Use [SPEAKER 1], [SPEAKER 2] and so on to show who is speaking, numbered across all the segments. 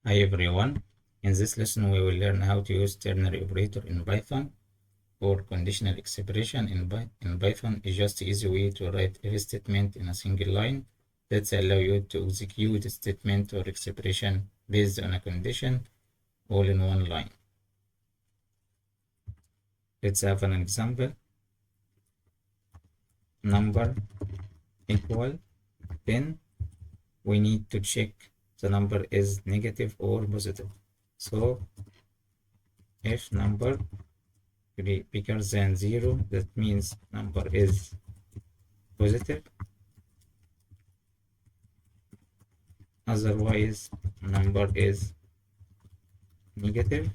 [SPEAKER 1] Hi everyone, in this lesson we will learn how to use ternary operator in Python for conditional expression. In Python is just easy way to write if statement in a single line that allow you to execute a statement or expression based on a condition all in one line. Let's have an example. Number equal 10. We need to check the number is negative or positive. So if number bigger than 0, that means number is positive, otherwise number is negative.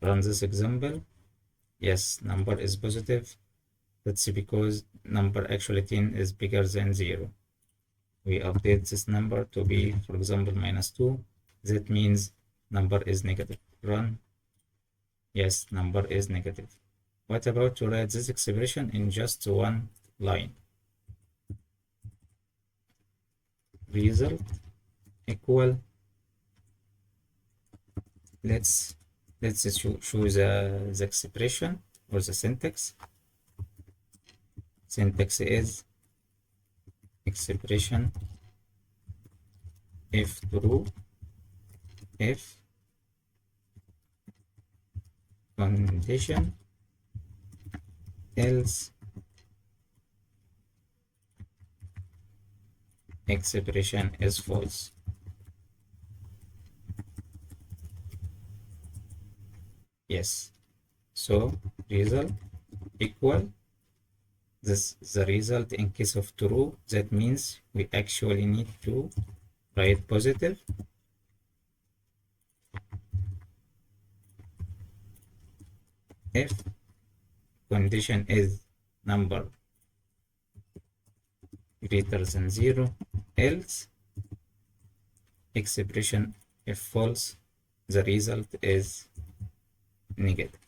[SPEAKER 1] Run this example. Yes, number is positive. That's because number actually 10 is bigger than 0. We update this number to be, for example, -2. That means number is negative. Run. Yes, number is negative. What about to write this expression in just one line? Result equal, let's choose the expression or the syntax. Syntax is expression if true, if condition, else expression is false. Yes, so result equal, this the result in case of true. That means we actually need to write positive. If condition is number greater than 0, else expression if false, the result is negative.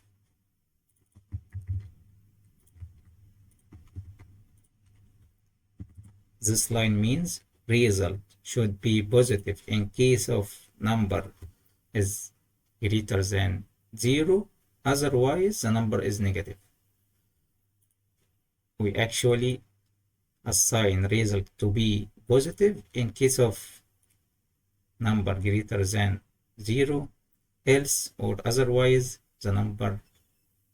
[SPEAKER 1] This line means result should be positive in case of number is greater than 0, otherwise the number is negative. We actually assign result to be positive in case of number greater than 0, else or otherwise the number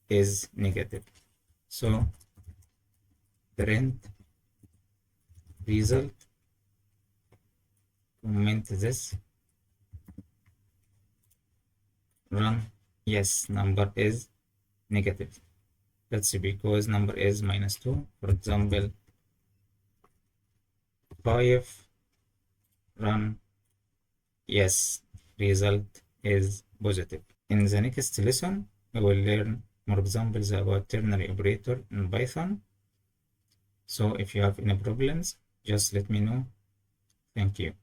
[SPEAKER 1] is negative. So print result, comment this, run. Yes, number is negative. That's because number is -2. For example, 5. Run. Yes, result is positive. In the next lesson, we will learn more examples about ternary operator in Python. So if you have any problems, just let me know. Thank you.